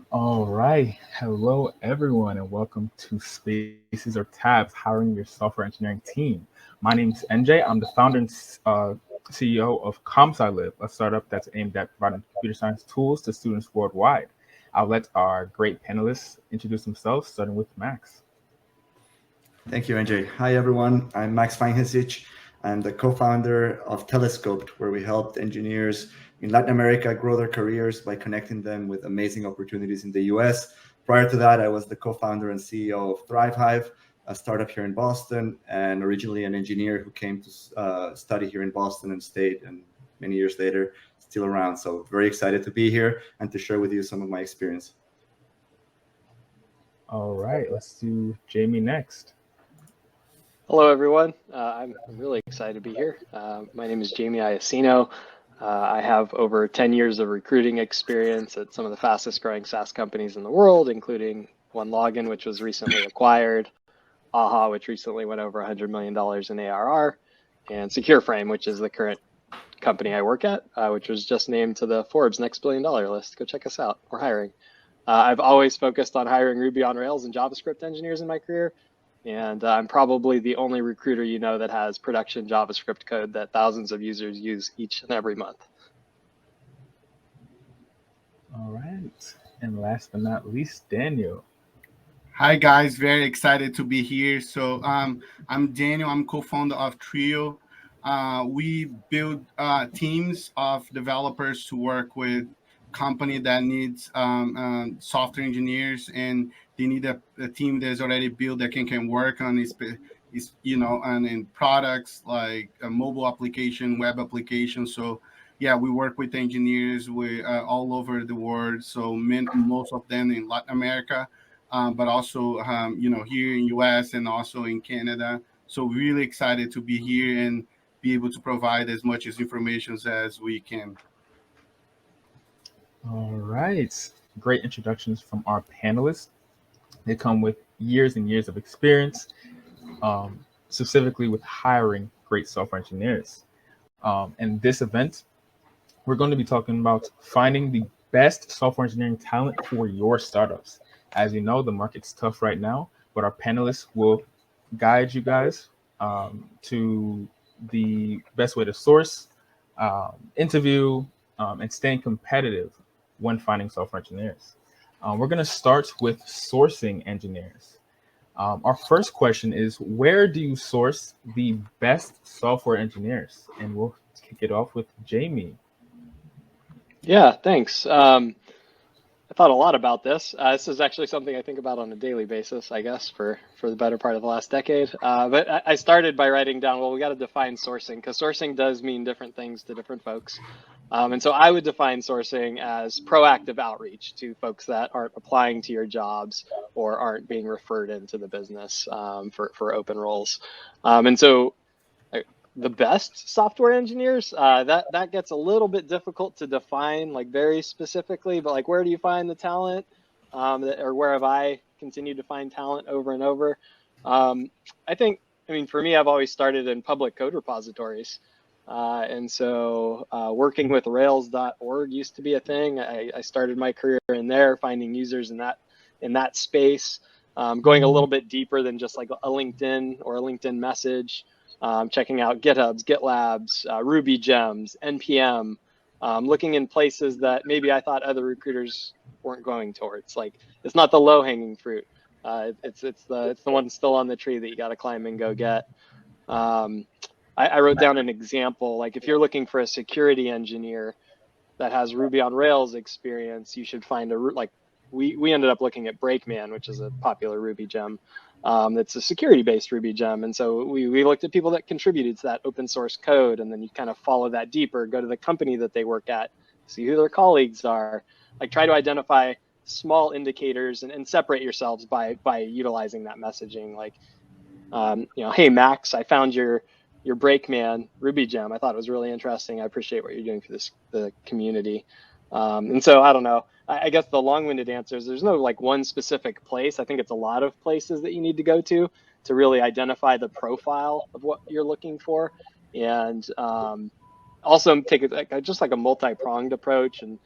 All right. Hello, everyone, and welcome to Spaces or Tabs, hiring your software engineering team. My name is NJ. I'm the founder and CEO of ComSciLive, a startup that's aimed at providing computer science tools to students worldwide. I'll let our great panelists introduce themselves, starting with Max. Thank you, NJ. Hi, everyone. I'm Max Feinhesich. I'm the co-founder of Telescoped, where we helped engineers in Latin America grow their careers by connecting them with amazing opportunities in the US. Prior to that, I was the co-founder and CEO of ThriveHive, a startup here in Boston, and originally an engineer who came to study here in Boston and stayed, and many years later, still around. So very excited to be here and to share with you some of my experience. All right, let's do Jamie next. Hello, everyone. I'm really excited to be here. My name is Jamie Iacino. I have over 10 years of recruiting experience at some of the fastest growing SaaS companies in the world, including OneLogin, which was recently acquired, AHA, which recently went over $100 million in ARR, and SecureFrame, which is the current company I work at, which was just named to the Forbes Next Billion Dollar list. Go check us out. We're hiring. I've always focused on hiring Ruby on Rails and JavaScript engineers in my career. And I'm probably the only recruiter you know that has production JavaScript code that thousands of users use each and every month. All right. And last but not least, Daniel. Hi guys, very excited to be here. I'm Daniel. I'm co-founder of Trio. We build teams of developers to work with company that needs software engineers, and they need a team that's already built that can work on and in products like a mobile application, web application. So yeah, we work with engineers all over the world. So most of them in Latin America, but also here in US and also in Canada. So really excited to be here and be able to provide as much as information as we can. All right. Great introductions from our panelists. They come with years and years of experience, specifically with hiring great software engineers. And this event, we're going to be talking about finding the best software engineering talent for your startups. As you know, the market's tough right now, but our panelists will guide you guys to the best way to source, interview, and staying competitive when finding software engineers. We're going to start with sourcing engineers. Our first question is, where do you source the best software engineers? And we'll kick it off with Jamie. Yeah, thanks. I thought a lot about this. This is actually something I think about on a daily basis, I guess, for the better part of the last decade. But I started by writing down, well, we got to define sourcing, because sourcing does mean different things to different folks. And so I would define sourcing as proactive outreach to folks that aren't applying to your jobs or aren't being referred into the business for open roles. And so the best software engineers, that gets a little bit difficult to define, like very specifically, but like, where do you find the talent, or where have I continued to find talent over and over? I mean, for me, I've always started in public code repositories. And so working with Rails.org used to be a thing. I started my career in there, finding users in that space, going a little bit deeper than just like a LinkedIn or a LinkedIn message. Checking out GitHubs, GitLabs, Ruby Gems, NPM, looking in places that maybe I thought other recruiters weren't going towards. Like, it's not the low-hanging fruit. It's the one still on the tree that you got to climb and go get. I wrote down an example. Like, if you're looking for a security engineer that has Ruby on Rails experience, you should find we ended up looking at Brakeman, which is a popular Ruby gem. That's a security-based Ruby gem. And so we looked at people that contributed to that open source code, and then you kind of follow that deeper, go to the company that they work at, see who their colleagues are, like try to identify small indicators and separate yourselves by utilizing that messaging. Like, hey, Max, I found your Brakeman Ruby gem. I thought it was really interesting. I appreciate what you're doing for the community. And so I don't know. I guess the long-winded answer is there's no like one specific place. I think it's a lot of places that you need to go to really identify the profile of what you're looking for, and also take it just like a multi-pronged approach and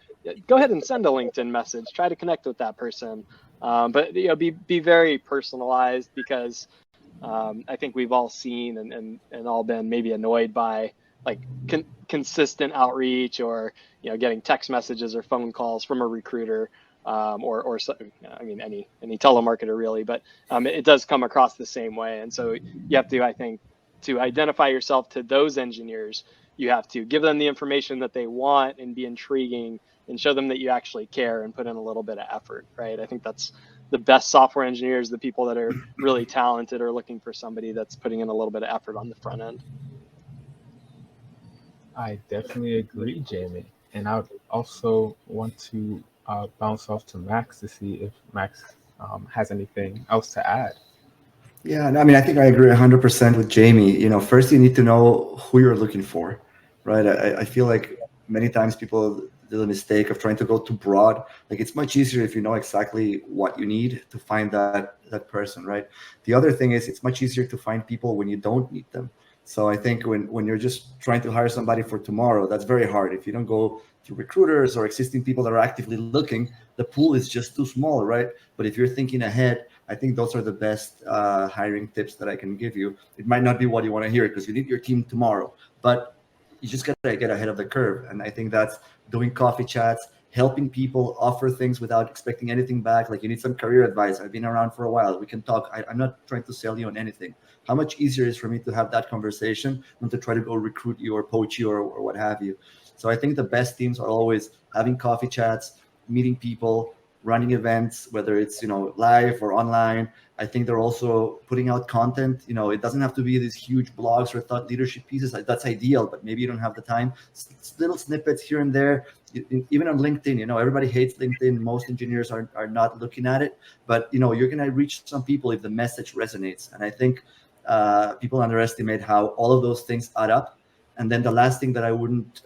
go ahead and send a LinkedIn message. Try to connect with that person, but be very personalized, because I think we've all seen and all been maybe annoyed by like consistent outreach, or getting text messages or phone calls from a recruiter, or I mean any telemarketer really, but it does come across the same way. And so you have to, I think, to identify yourself to those engineers, you have to give them the information that they want and be intriguing and show them that you actually care and put in a little bit of effort, right? I think that's the best software engineers, the people that are really talented, are looking for somebody that's putting in a little bit of effort on the front end. I definitely agree, Jamie. And I would also want to bounce off to Max to see if Max has anything else to add. Yeah, I mean, I think I agree 100% with Jamie. First you need to know who you're looking for, right? I feel like many times people do the mistake of trying to go too broad. Like, it's much easier if you know exactly what you need to find that person, right? The other thing is, it's much easier to find people when you don't need them. So I think when you're just trying to hire somebody for tomorrow, that's very hard. If you don't go to recruiters or existing people that are actively looking, the pool is just too small, right? But if you're thinking ahead, I think those are the best hiring tips that I can give you. It might not be what you want to hear because you need your team tomorrow, but you just got to get ahead of the curve. And I think that's doing coffee chats, helping people, offer things without expecting anything back. Like, you need some career advice. I've been around for a while. We can talk. I'm not trying to sell you on anything. How much easier it is for me to have that conversation than to try to go recruit you or poach you or what have you. So I think the best teams are always having coffee chats, meeting people, running events, whether it's live or online. I think they're also putting out content. It doesn't have to be these huge blogs or thought leadership pieces. That's ideal, but maybe you don't have the time. Little snippets here and there, even on LinkedIn. Everybody hates LinkedIn. Most engineers are not looking at it, but you're going to reach some people if the message resonates. And I think people underestimate how all of those things add up. And then the last thing that I wouldn't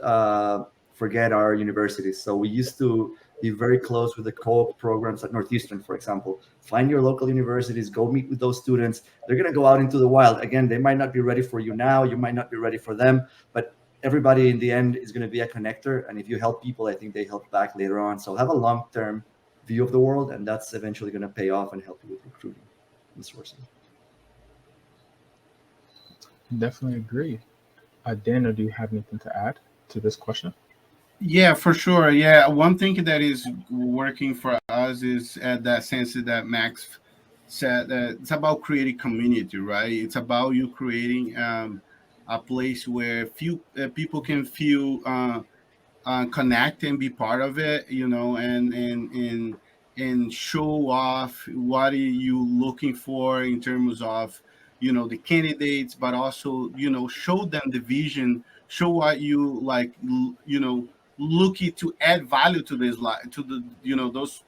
forget are universities. So we used to be very close with the co-op programs at Northeastern, for example. Find your local universities, go meet with those students. They're going to go out into the wild. Again, they might not be ready for you now. You might not be ready for them, but everybody in the end is going to be a connector. And if you help people, I think they help back later on. So have a long-term view of the world, and that's eventually going to pay off and help you with recruiting and sourcing. Definitely agree. Daniel, do you have anything to add to this question? Yeah, for sure. Yeah, one thing that is working for us is that sense that Max said, that it's about creating community, right? It's about you creating a place where few people can feel connect and be part of it, and show off what are you looking for in terms of the candidates, but also show them the vision, show what you like, looking to add value to this life, to the those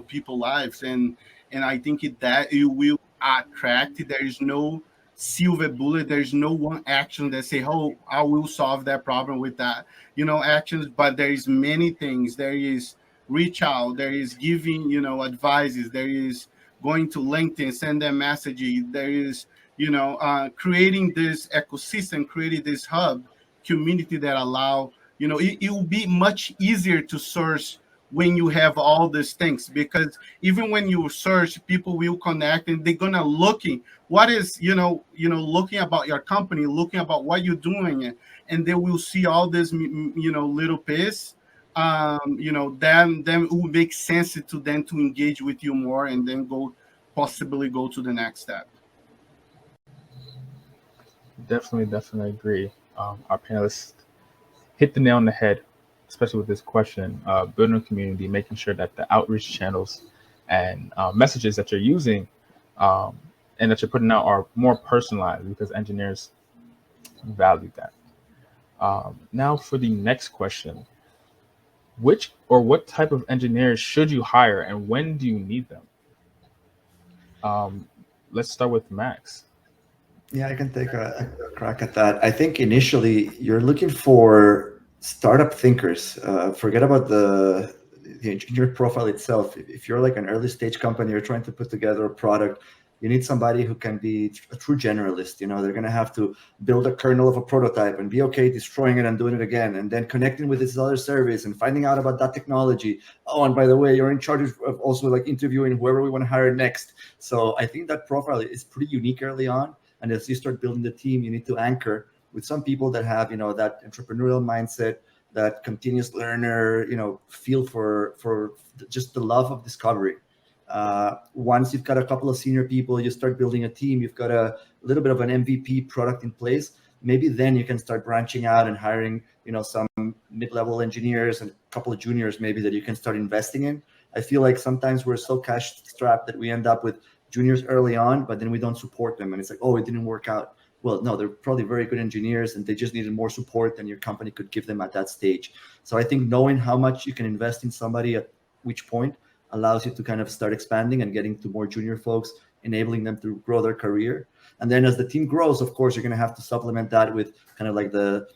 people lives. And I think that it will attract. There is no silver bullet. There's no one action that say, oh, I will solve that problem with that actions, but there is many things. There is reach out, there is giving advices, there is going to LinkedIn, send them messages, there is creating this ecosystem, creating this hub community that allow it will be much easier to source when you have all these things, because even when you search, people will connect and they're gonna looking what is looking about your company, looking about what you're doing, and they will see all this little piece. Then it will make sense to them to engage with you more, and then possibly go to the next step. Definitely agree. Our panelists hit the nail on the head, especially with this question. Building a community, making sure that the outreach channels and messages that you're using and that you're putting out are more personalized, because engineers value that. Now for the next question. Which or what type of engineers should you hire, and when do you need them? Let's start with Max. Yeah, I can take a crack at that. I think initially you're looking for startup thinkers. Forget about the engineer profile itself. If you're like an early stage company, you're trying to put together a product, You need somebody who can be a true generalist. They're going to have to build a kernel of a prototype and be okay destroying it and doing it again, and then connecting with this other service and finding out about that technology. Oh, and by the way, you're in charge of also like interviewing whoever we want to hire next. So I think that profile is pretty unique early on. And as you start building the team, you need to anchor with some people that have, that entrepreneurial mindset, that continuous learner, feel for just the love of discovery. Once you've got a couple of senior people, you start building a team, you've got a little bit of an MVP product in place, maybe then you can start branching out and hiring, some mid-level engineers and a couple of juniors maybe that you can start investing in. I feel like sometimes we're so cash strapped that we end up with juniors early on, but then we don't support them. And it's like, oh, it didn't work out. Well, no, they're probably very good engineers and they just needed more support than your company could give them at that stage. So I think knowing how much you can invest in somebody at which point allows you to kind of start expanding and getting to more junior folks, enabling them to grow their career. And then as the team grows, of course, you're going to have to supplement that with kind of like the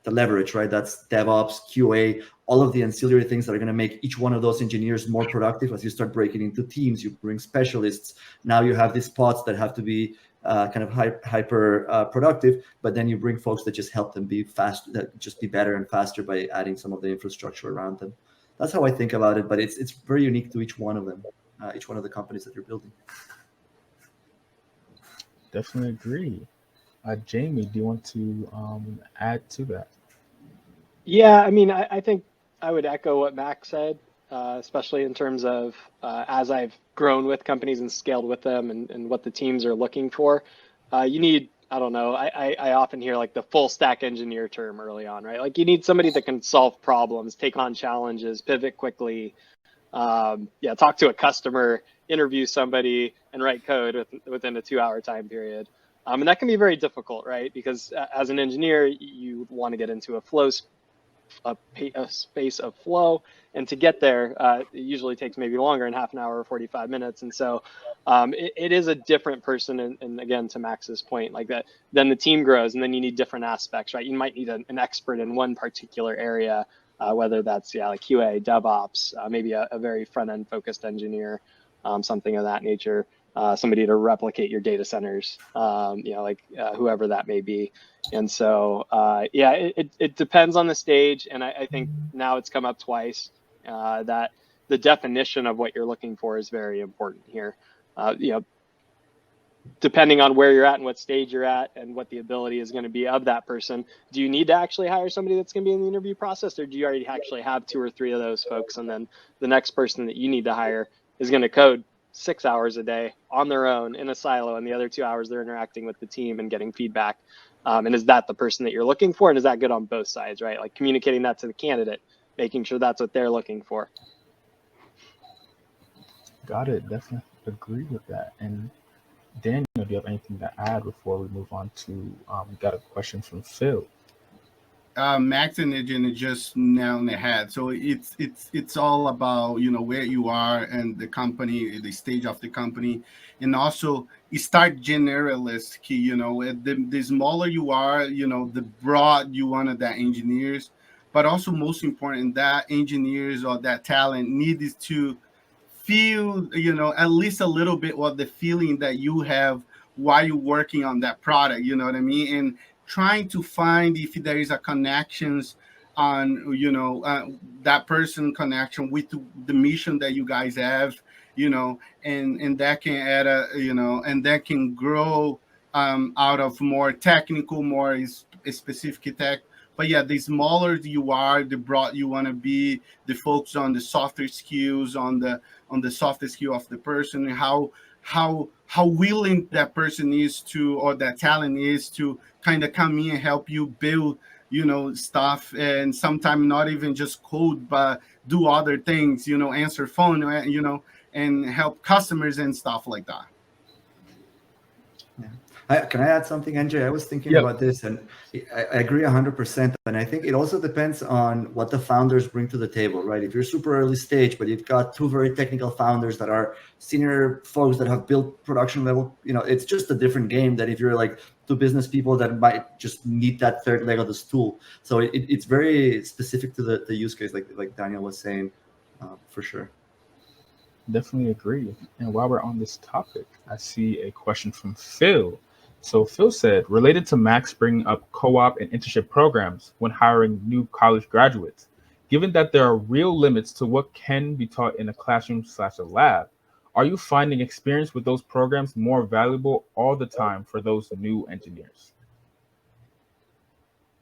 leverage, right? That's DevOps, QA, all of the ancillary things that are going to make each one of those engineers more productive. As you start breaking into teams, you bring specialists. Now you have these pods that have to be kind of hyper productive, but then you bring folks that just help them be fast, that just be better and faster by adding some of the infrastructure around them. That's how I think about it, but it's very unique to each one of them, each one of the companies that you're building. Definitely agree. Jamie, do you want to add to that? Yeah, I mean, I think I would echo what Max said, especially in terms of as I've grown with companies and scaled with them and what the teams are looking for. You need, I don't know, I often hear like the full stack engineer term early on, right? Like you need somebody that can solve problems, take on challenges, pivot quickly, talk to a customer, interview somebody, and write code within a 2-hour time period. And that can be very difficult, right? Because as an engineer, you want to get into a space of flow, and to get there, it usually takes maybe longer than half an hour or 45 minutes. And so it is a different person. And again, to Max's point, like that, then the team grows, and then you need different aspects, right? You might need an expert in one particular area, whether that's like QA, DevOps, maybe a very front-end focused engineer, something of that nature. Somebody to replicate your data centers, whoever that may be. And so, it depends on the stage. And I think now it's come up twice that the definition of what you're looking for is very important here. Depending on where you're at and what stage you're at and what the ability is going to be of that person, do you need to actually hire somebody that's going to be in the interview process, or do you already actually have 2 or 3 of those folks? And then the next person that you need to hire is going to code 6 hours a day on their own in a silo, and the other 2 hours they're interacting with the team and getting feedback. And is that the person that you're looking for? And is that good on both sides, right? Like communicating that to the candidate, making sure that's what they're looking for. Got it. Definitely agree with that. And Daniel, do you have anything to add before we move on to, we got a question from Phil. Max and Ejin just nailed the head. So it's all about where you are and the company, the stage of the company, and also you start generalist key. The smaller you are, the broad you want that engineers, but also most important that engineers or that talent needs to feel at least a little bit what the feeling that you have while you're working on that product. You know what I mean? And trying to find if there is a connections on that person connection with the mission that you guys have, and that can add and that can grow out of more technical, more specific tech. But yeah, the smaller you are, the broad you want to be, the focus on the softer skills, on the softer skill of the person, and how willing that person is to, or that talent is to kind of come in and help you build, stuff, and sometimes not even just code, but do other things, answer phone, and help customers and stuff like that. Yeah. Can I add something, NJ? I was thinking about this, and I agree 100%. And I think it also depends on what the founders bring to the table, right? If you're super early stage, but you've got 2 very technical founders that are senior folks that have built production level, it's just a different game than if you're like 2 business people that might just need that third leg of the stool. So it's very specific to the use case, like Daniel was saying, for sure. Definitely agree. And while we're on this topic, I see a question from Phil. So Phil said, related to Max bringing up co-op and internship programs when hiring new college graduates, given that there are real limits to what can be taught in a classroom slash a lab, are you finding experience with those programs more valuable all the time for those new engineers?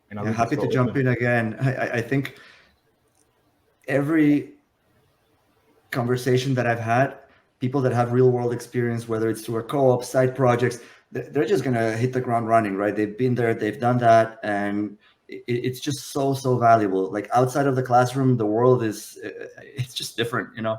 And I'll Yeah, leave the happy to floor jump open. in again. I think every conversation that I've had, people that have real world experience, whether it's through a co-op, side projects, they're just gonna hit the ground running, right? They've been there, they've done that, and it's just so valuable. Like outside of the classroom, the world is it's just different, you know.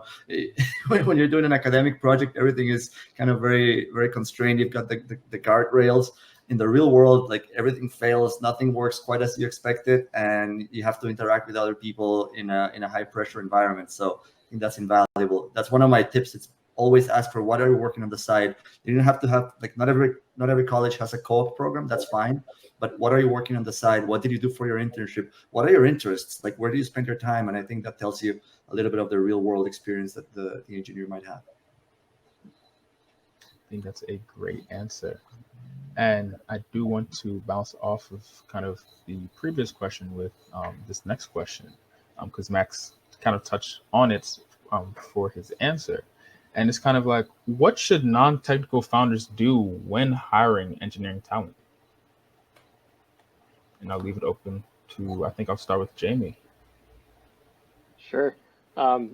When you're doing an academic project, everything is kind of very constrained. You've got the guardrails. In the real world, like everything fails, nothing works quite as you expected, and you have to interact with other people in a high pressure environment. So I think that's invaluable. That's one of my tips. It's always ask for what are you working on the side. You don't have to have like not every college has a co-op program. That's fine. But what are you working on the side? What did you do for your internship? What are your interests? Like where do you spend your time? And I think that tells you a little bit of the real world experience that the engineer might have. I think that's a great answer. And I do want to bounce off of kind of the previous question with this next question, because Max kind of touched on it for his answer. And it's kind of like, what should non technical founders do when hiring engineering talent? And I'll leave it open to, I think I'll start with Jamie. Sure.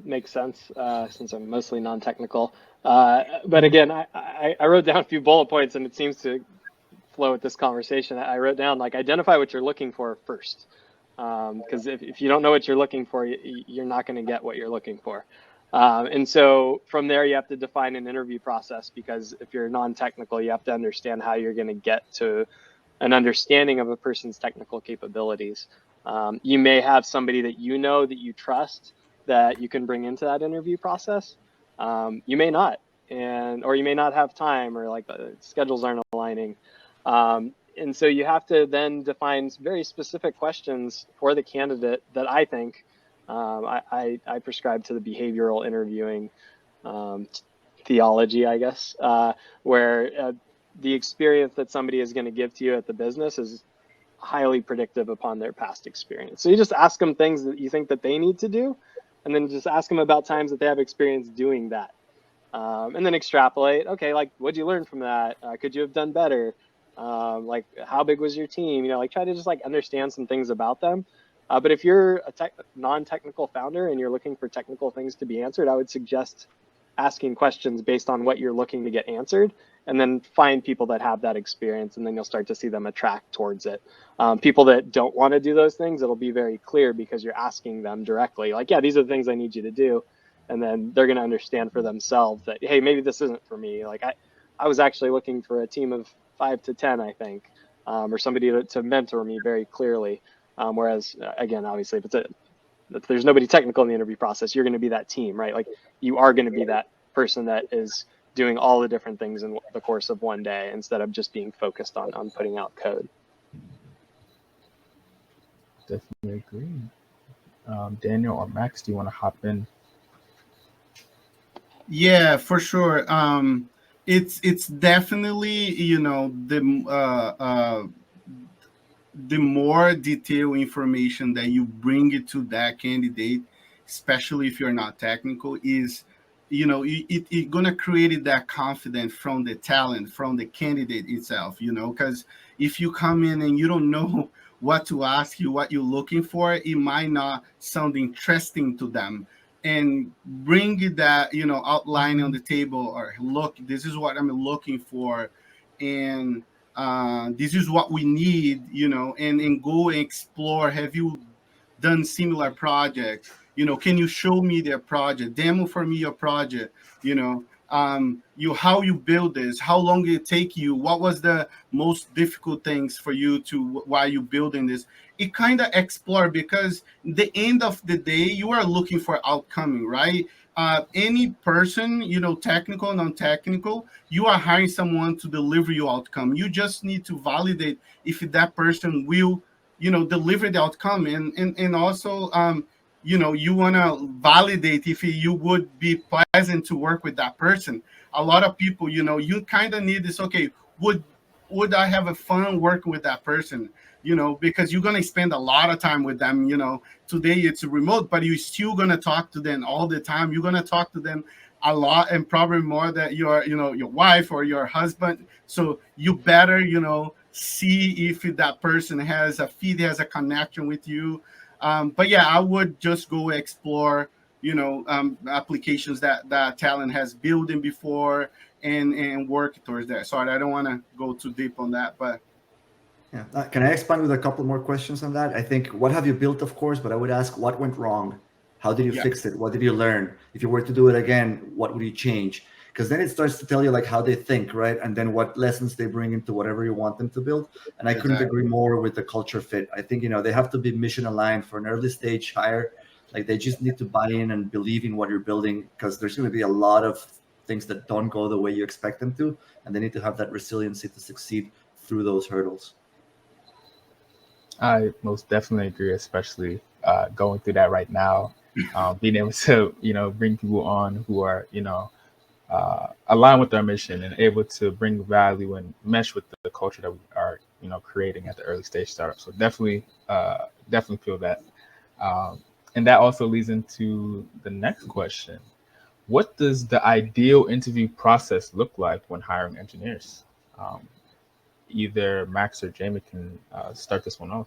Makes sense since I'm mostly non-technical. But again, I wrote down a few bullet points and it seems to flow with this conversation. I wrote down like identify what you're looking for first. Because if you don't know what you're looking for, you're not going to get what you're looking for. And so from there, you have to define an interview process because if you're non-technical, you have to understand how you're going to get to an understanding of a person's technical capabilities. You may have somebody that you know that you trust that you can bring into that interview process. You may not, or you may not have time, or like the schedules aren't aligning. And so you have to then define very specific questions for the candidate that I think I prescribe to the behavioral interviewing theology, I guess, where the experience that somebody is going to give to you at the business is highly predictive upon their past experience. So you just ask them things that you think that they need to do, and then just ask them about times that they have experience doing that. And then extrapolate, okay, like what'd you learn from that? Could you have done better? Like how big was your team? You know, like try to just like understand some things about them. But if you're a non-technical founder and you're looking for technical things to be answered, I would suggest asking questions based on what you're looking to get answered, and then find people that have that experience, and then you'll start to see them attract towards it. People that don't want to do those things, it'll be very clear because you're asking them directly, like, yeah, these are the things I need you to do. And then they're going to understand for themselves that, hey, maybe this isn't for me. Like I was actually looking for a team of 5 to 10, I think, or somebody to mentor me very clearly. Whereas, again, obviously, if there's nobody technical in the interview process, you're going to be that team, right? Like you are going to be that person that is doing all the different things in the course of one day instead of just being focused on putting out code. Definitely agree. Daniel or Max, do you want to hop in? Yeah, for sure. It's definitely the more detailed information that you bring it to that candidate, especially if you're not technical, is it gonna create that confidence from the talent, from the candidate itself. Because if you come in and you don't know what to ask you, what you're looking for, it might not sound interesting to them. And bring that outline on the table, or look, this is what I'm looking for, and this is what we need, and go and explore. Have you done similar project? Can you show me their project, demo for me your project? How you build this, how long did it take you, what was the most difficult things for you to while you building this. It kind of explore, because the end of the day you are looking for outcome, right? Any person, technical, non-technical, you are hiring someone to deliver your outcome. You just need to validate if that person will deliver the outcome. And also you want to validate if you would be pleasant to work with that person. A lot of people, you kind of need this. Okay, would I have a fun working with that person? Because you're going to spend a lot of time with them. Today it's remote, but you're still going to talk to them all the time. You're going to talk to them a lot, and probably more that your wife or your husband. So you better see if that person has a fit, has a connection with you. But yeah, I would just go explore applications that talent has built in before, and work towards that. Sorry, I don't want to go too deep on that, but Yeah. Can I expand with a couple more questions on that? I think what have you built, of course, but I would ask what went wrong? How did you yeah. fix it? What did you learn? If you were to do it again, what would you change? Because then it starts to tell you like how they think, right? And then what lessons they bring into whatever you want them to build. And I couldn't agree more with the culture fit. I think, they have to be mission aligned for an early stage hire. Like they just need to buy in and believe in what you're building, because there's going to be a lot of things that don't go the way you expect them to. And they need to have that resiliency to succeed through those hurdles. I most definitely agree, especially going through that right now. Being able to, bring people on who are, aligned with our mission and able to bring value and mesh with the culture that we are, creating at the early stage startup. So definitely feel that. And that also leads into the next question. What does the ideal interview process look like when hiring engineers? Either Max or Jamie can start this one off.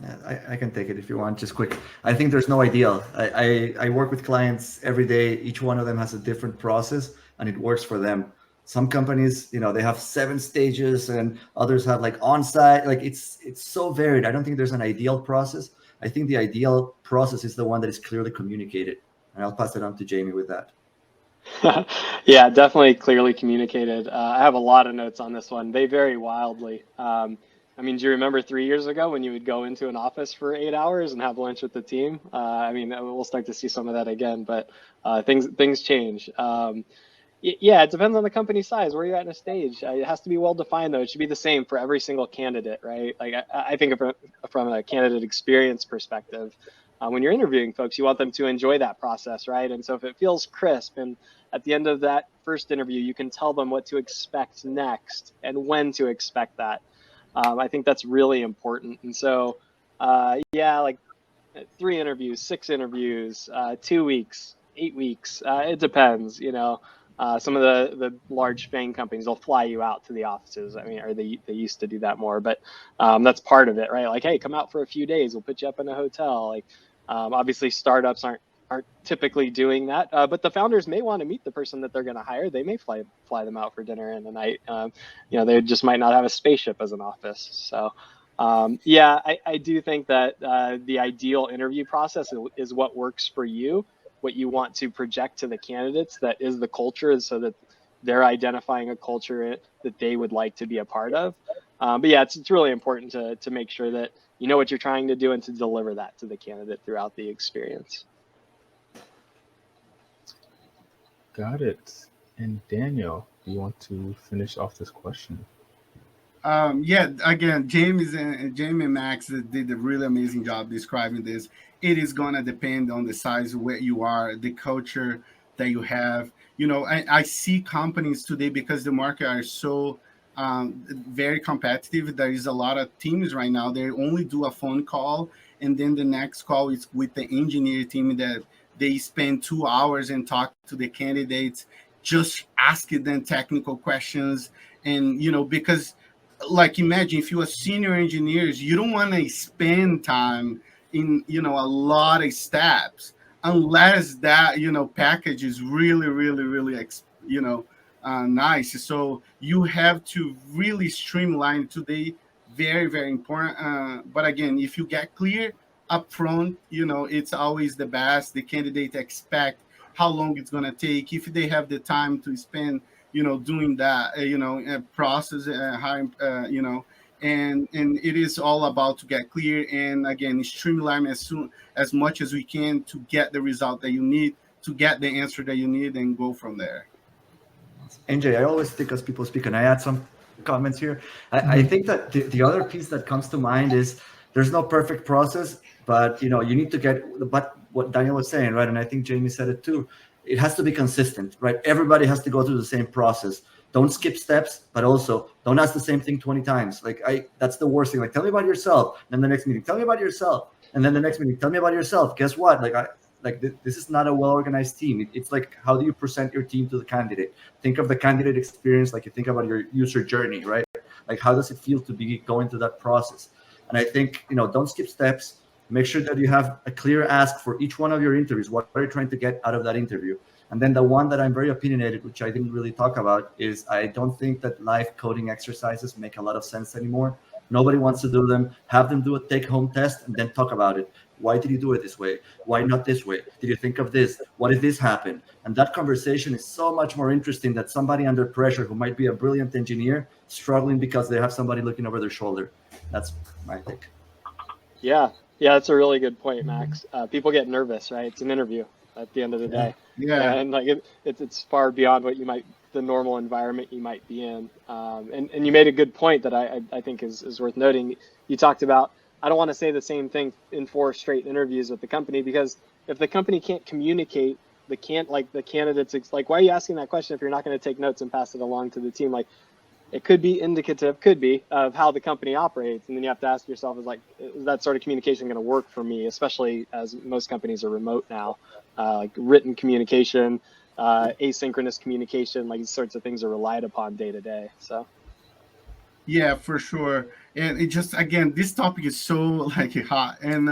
Yeah, I can take it if you want, just quick. I think there's no ideal. I work with clients every day. Each one of them has a different process and it works for them. Some companies, they have 7 stages and others have like on-site. Like it's so varied. I don't think there's an ideal process. I think the ideal process is the one that is clearly communicated. And I'll pass it on to Jamie with that. Yeah, definitely clearly communicated. I have a lot of notes on this one. They vary wildly. Do you remember 3 years ago when you would go into an office for 8 hours and have lunch with the team? We'll start to see some of that again, but things change. Yeah, it depends on the company size, where you're at in a stage. It has to be well defined, though. It should be the same for every single candidate, right? Like I think from a candidate experience perspective, when you're interviewing folks, you want them to enjoy that process, right? And so if it feels crisp, and at the end of that first interview, you can tell them what to expect next and when to expect that. I think that's really important. And so, like 3 interviews, 6 interviews, 2 weeks, 8 weeks. It depends, some of the large FANG companies, they'll fly you out to the offices. Or they used to do that more, but that's part of it, right? Like, hey, come out for a few days. We'll put you up in a hotel. Like, obviously startups aren't typically doing that, but the founders may want to meet the person that they're going to hire. They may fly them out for dinner in the night. They just might not have a spaceship as an office. So I do think that the ideal interview process is what works for you, what you want to project to the candidates, that is the culture, so that they're identifying a culture that they would like to be a part of. But yeah, it's really important to make sure that you know what you're trying to do and to deliver that to the candidate throughout the experience. Got it. And Daniel, do you want to finish off this question? Again, Jamie and Max did a really amazing job describing this. It is going to depend on the size of where you are, the culture that you have. I see companies today, because the market are so very competitive. There is a lot of teams right now. They only do a phone call, and then the next call is with the engineer team, that they spend 2 hours and talk to the candidates, just asking them technical questions. And, because like, imagine if you're senior engineers, you don't want to spend time in, a lot of steps, unless that, package is really, really, really, nice. So you have to really streamline today. Very, very important. But again, if you get clear upfront, it's always the best. The candidate expect how long it's going to take, if they have the time to spend, doing that, process, hiring, and it is all about to get clear, and again, streamline as much as we can to get the result that you need, to get the answer that you need, and go from there. NJ, I always think as people speak, and I add some comments here. I think that the other piece that comes to mind is there's no perfect process. But you need to get. But what Daniel was saying, right, and I think Jamie said it too. It has to be consistent, right? Everybody has to go through the same process. Don't skip steps, but also don't ask the same thing 20 times. That's the worst thing. Like, tell me about yourself. Then the next meeting, tell me about yourself. And then the next meeting, tell me about yourself. Guess what? This is not a well-organized team. It's like, how do you present your team to the candidate? Think of the candidate experience like you think about your user journey, right? Like, how does it feel to be going through that process? And I think, don't skip steps. Make sure that you have a clear ask for each one of your interviews. What are you trying to get out of that interview? And then the one that I'm very opinionated, which I didn't really talk about, is I don't think that live coding exercises make a lot of sense anymore. Nobody wants to do them. Have them do a take-home test and then talk about it. Why did you do it this way? Why not this way? Did you think of this? What if this happened? And that conversation is so much more interesting than somebody under pressure who might be a brilliant engineer struggling because they have somebody looking over their shoulder. That's my take. Yeah, that's a really good point, Max. People get nervous, right? It's an interview at the end of the day. Yeah. And like it's far beyond what the normal environment you might be in. And you made a good point that I think is worth noting. You talked about, I don't want to say the same thing in 4 straight interviews with the company, because if the company can't communicate, the candidates, like, why are you asking that question if you're not going to take notes and pass it along to the team? Like, it could be indicative, of how the company operates. And then you have to ask yourself, is that sort of communication going to work for me, especially as most companies are remote now? Like written communication, asynchronous communication, like these sorts of things are relied upon day to day. So. Yeah, for sure. And it just, again, this topic is so like hot, and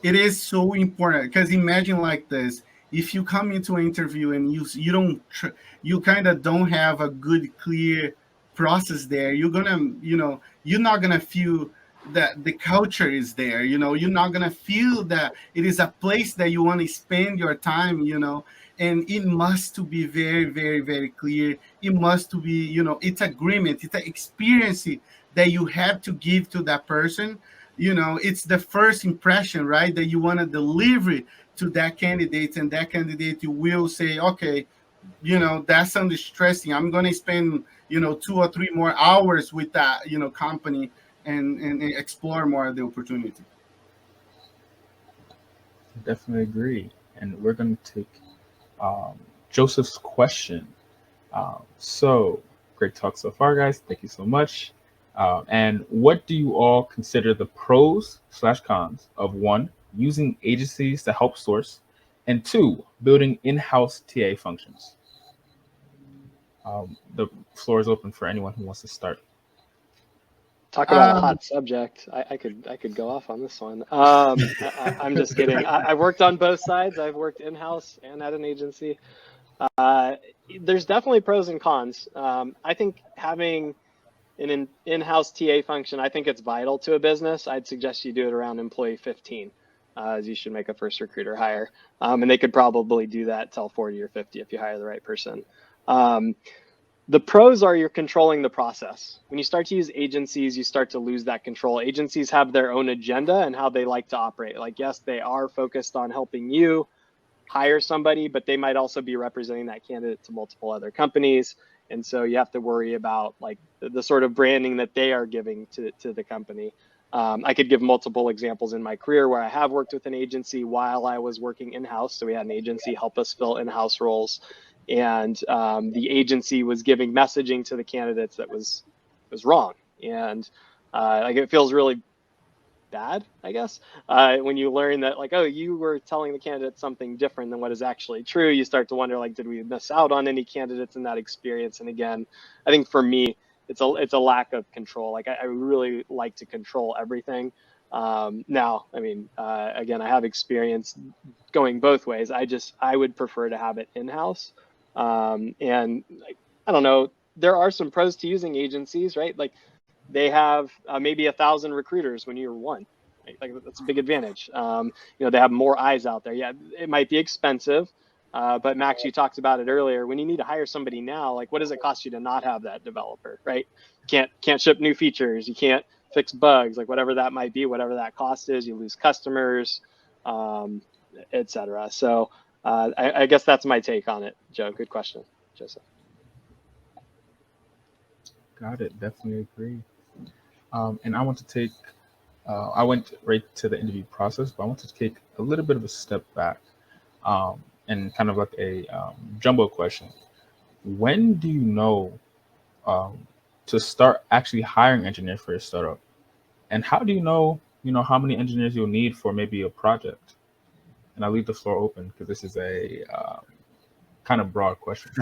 it is so important, because imagine like this: if you come into an interview and you kind of don't have a good, clear process there, you're not gonna feel that the culture is there. You're not gonna feel that it is a place that you want to spend your time. And it must to be very, very, very clear. It must to be, it's agreement, it's an experience that you have to give to that person. It's the first impression, right, that you want to deliver to that candidate, and that candidate you will say, okay, that sounds interesting. I'm going to spend 2 or 3 more hours with that company, and explore more of the opportunity. Definitely agree. And we're going to take Joseph's question. So great talk so far, guys. Thank you so much. And what do you all consider the pros/cons of 1, using agencies to help source, and 2, building in-house TA functions? The floor is open for anyone who wants to start. Talk about a hot subject. I could go off on this one. I'm just kidding. I've worked on both sides. I've worked in-house and at an agency. There's definitely pros and cons. I think having an in-house TA function, I think it's vital to a business. I'd suggest you do it around employee 15, as you should make a first recruiter hire. And they could probably do that till 40 or 50 if you hire the right person. The pros are you're controlling the process. When you start to use agencies, you start to lose that control. Agencies have their own agenda and how they like to operate. Like, yes, they are focused on helping you hire somebody, but they might also be representing that candidate to multiple other companies. And so you have to worry about like the sort of branding that they are giving to the company. I could give multiple examples in my career where I have worked with an agency while I was working in-house. So we had an agency help us fill in-house roles. And the agency was giving messaging to the candidates that was wrong. And like, it feels really bad, I guess, when you learn that, like, oh, you were telling the candidate something different than what is actually true. You start to wonder, like, did we miss out on any candidates in that experience? And again, I think for me, it's a lack of control. Like, I really like to control everything. Now, I mean, again, I have experience going both ways. I would prefer to have it in-house. And like, I don't know, there are some pros to using agencies, right? Like, they have maybe 1,000 recruiters when you're 1. Right? Like, that's a big advantage. They have more eyes out there. Yeah, it might be expensive, but Max, you talked about it earlier. When you need to hire somebody now, like, what does it cost you to not have that developer, right? Can't ship new features. You can't fix bugs, like whatever that might be, whatever that cost is. You lose customers, etc. So I guess that's my take on it, Joe. Good question, Joseph. Got it. Definitely agree. And I want to take I went right to the interview process, but I want to take a little bit of a step back, and kind of like a jumbo question. When do you know um, to start actually hiring engineers for your startup? And how do you know how many engineers you'll need for maybe a project? And I'll leave the floor open because this is a kind of broad question.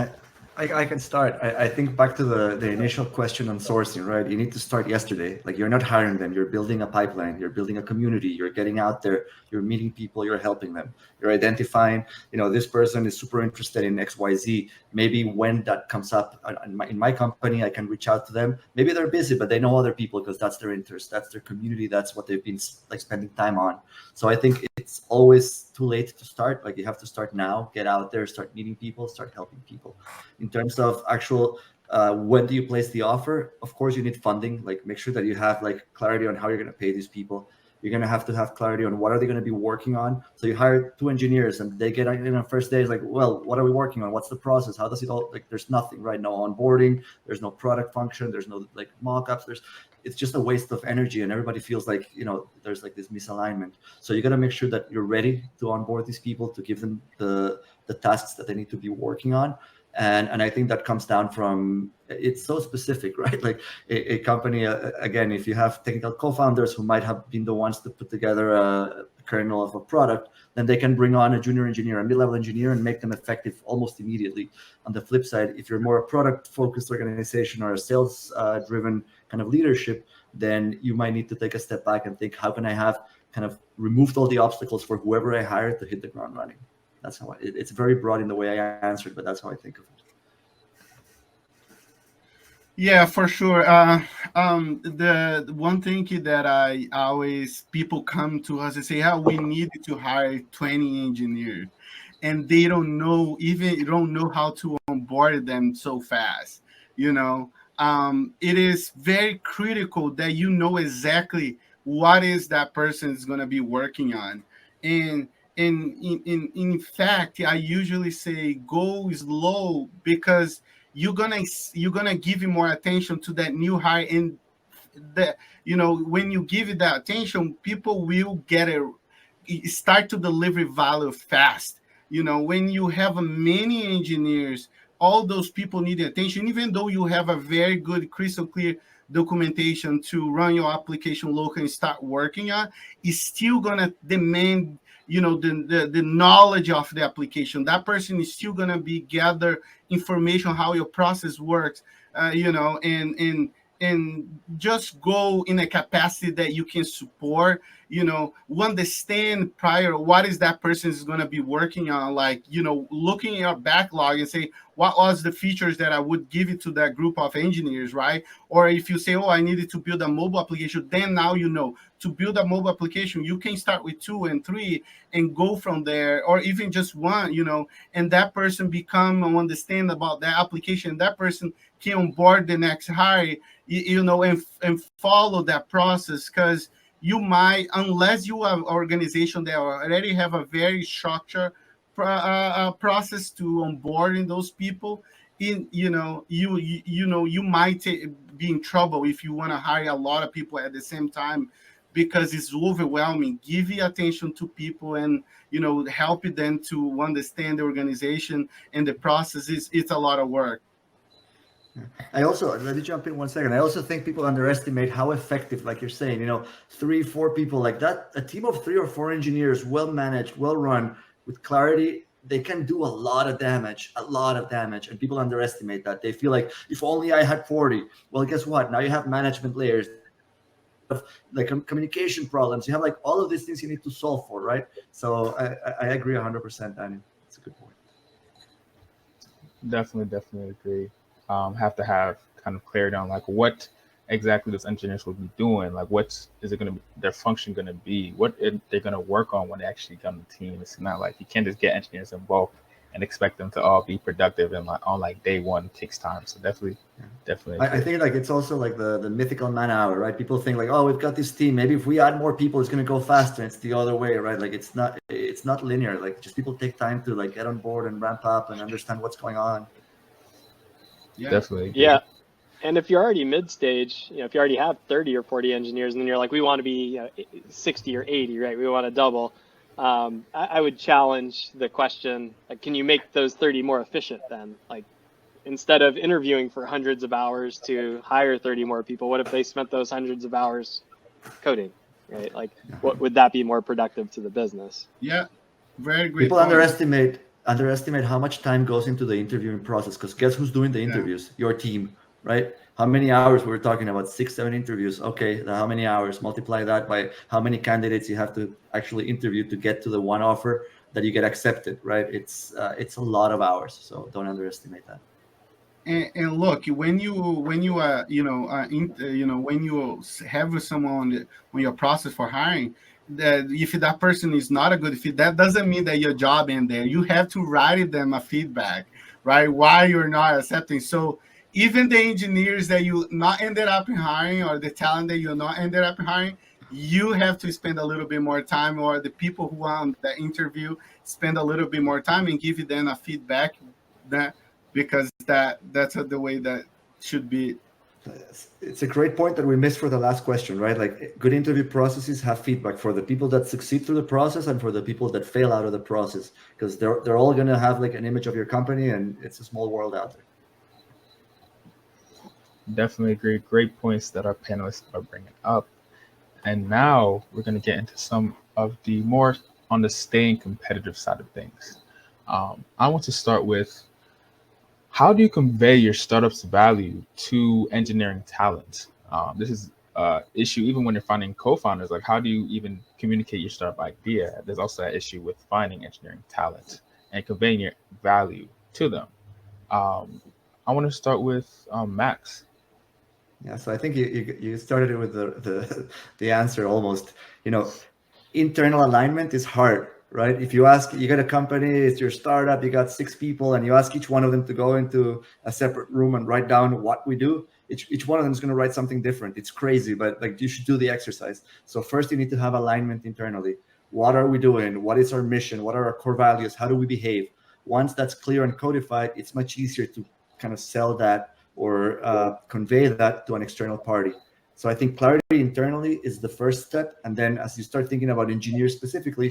I can start. I think back to the initial question on sourcing, right? You need to start yesterday. Like you're not hiring them. You're building a pipeline. You're building a community. You're getting out there. You're meeting people. You're helping them. You're identifying, this person is super interested in XYZ. Maybe when that comes up in my company, I can reach out to them. Maybe they're busy, but they know other people because that's their interest. That's their community. That's what they've been like spending time on. So I think it's always too late to start. Like you have to start now, get out there, start meeting people, start helping people. In terms of actual when do you place the offer, of course you need funding. Like make sure that you have like clarity on how you're going to pay these people. You're going to have clarity on what are they going to be working on. So you hire 2 engineers and they get in the first day is like, well, what are we working on? What's the process? How does it all, like there's nothing, right? No onboarding, there's no product function, there's no like mock-ups, it's just a waste of energy and everybody feels like there's like this misalignment. So you got to make sure that you're ready to onboard these people, to give them the tasks that they need to be working on. And I think that comes down from, it's so specific, right? Like a company, again, if you have technical co-founders who might have been the ones to put together a kernel of a product, then they can bring on a junior engineer, a mid-level engineer, and make them effective almost immediately. On the flip side, if you're more a product-focused organization or a sales-driven kind of leadership, then you might need to take a step back and think, how can I have kind of removed all the obstacles for whoever I hire to hit the ground running? That's how it's very broad in the way I answered, but that's how I think of it. Yeah, for sure. The one thing that I always people come to us and say, "How we need to hire 20 engineers," and they don't know how to onboard them so fast. It is very critical that you know exactly what is that person is going to be working on, and in fact, I usually say go slow because you're gonna give you more attention to that new hire, and that when you give it that attention, people will get it, start to deliver value fast. When you have many engineers, all those people need attention, even though you have a very good crystal clear documentation to run your application local and start working on, it's still gonna demand the knowledge of the application. That person is still gonna be gather information how your process works, and just go in a capacity that you can support. Understand prior what is that person is going to be working on, like looking at your backlog and say what was the features that I would give it to that group of engineers, right? Or if you say, oh, I needed to build a mobile application, then now to build a mobile application you can start with 2 and 3 and go from there, or even just one, and that person become and understand about that application. That person can onboard the next hire, and follow that process. Because you might, unless you have an organization that already have a very structured process to onboarding those people, you might be in trouble if you want to hire a lot of people at the same time, because it's overwhelming. Give your attention to people and help them to understand the organization and the process. It's a lot of work. I also, let me jump in 1 second. I also think people underestimate how effective, like you're saying, 3, 4 people like that, a team of 3 or 4 engineers, well managed, well run, with clarity, they can do a lot of damage. And people underestimate that. They feel like, if only I had 40. Well, guess what? Now you have management layers, like communication problems. You have like all of these things you need to solve for, right? So I agree 100%, Daniel. It's a good point. Definitely agree. Have to have kind of clarity on like what exactly those engineers will be doing, like their function going to be, what they're going to work on when they actually come to the team. It's not like you can't just get engineers involved and expect them to all be productive and like on like day one. It takes time. So definitely. I think like it's also like the mythical man hour, right? People think like, oh, we've got this team, maybe if we add more people it's going to go faster. It's the other way, right? Like it's not linear. Like just people take time to like get on board and ramp up and understand what's going on. Definitely. Yeah. And if you're already mid-stage, if you already have 30 or 40 engineers, and then you're like, we want to be 60 or 80, right? We want to double. I would challenge the question, like, can you make those 30 more efficient then? Like, instead of interviewing for hundreds of hours to hire 30 more people, what if they spent those hundreds of hours coding, right? Like, what would that be more productive to the business? Yeah, very great People point. underestimate how much time goes into the interviewing process, because guess who's doing the interviews? Your team, right? How many hours? We're talking about 6-7 interviews. Okay, how many hours? Multiply that by how many candidates you have to actually interview to get to the one offer that you get accepted, right? It's a lot of hours, so don't underestimate that. And look, when you when you when you have someone on your process for hiring, that if that person is not a good fit, that doesn't mean that your job end there. You have to write them a feedback, right? Why you're not accepting. So even the engineers that you not ended up hiring, or the talent that you not ended up hiring, you have to spend a little bit more time, or the people who are on the interview spend a little bit more time and give them a feedback, that because that's the way that should be. It's a great point that we missed for the last question, right? Like, good interview processes have feedback for the people that succeed through the process and for the people that fail out of the process, because they're all going to have like an image of your company, and it's a small world out there. Definitely agree. Great points that our panelists are bringing up. And now we're going to get into some of the more on the staying competitive side of things. I want to start with, how do you convey your startup's value to engineering talent? This is an issue even when you're finding co-founders. Like, how do you even communicate your startup idea? There's also that issue with finding engineering talent and conveying your value to them. I want to start with Max. Yeah, so I think you started it with the answer almost. Internal alignment is hard, right? If you get a company, it's your startup, you got 6 people, and you ask each one of them to go into a separate room and write down what we do, each one of them is going to write something different. It's crazy, but like, you should do the exercise. So first you need to have alignment internally. What are we doing? What is our mission? What are our core values? How do we behave? Once that's clear and codified, it's much easier to kind of sell that or convey that to an external party. So I think clarity internally is the first step. And then as you start thinking about engineers specifically,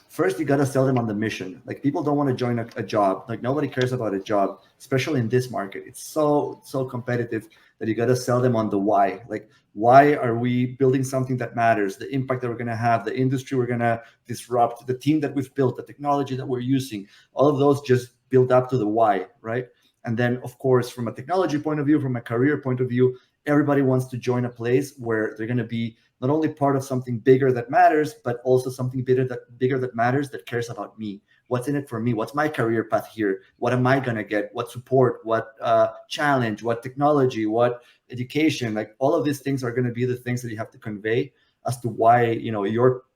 first you got to sell them on the mission. Like, people don't want to join a job. Like, nobody cares about a job, especially in this market. It's so competitive that you got to sell them on the why. Like, why are we building something that matters? The impact that we're going to have, the industry we're going to disrupt, the team that we've built, the technology that we're using, all of those just build up to the why, right? And then, of course, from a technology point of view, from a career point of view, everybody wants to join a place where they're going to be not only part of something bigger that matters, but also something bigger that matters, that cares about me. What's in it for me? What's my career path here? What am I going to get? What support? What challenge? What technology? What education? Like, all of these things are going to be the things that you have to convey as to why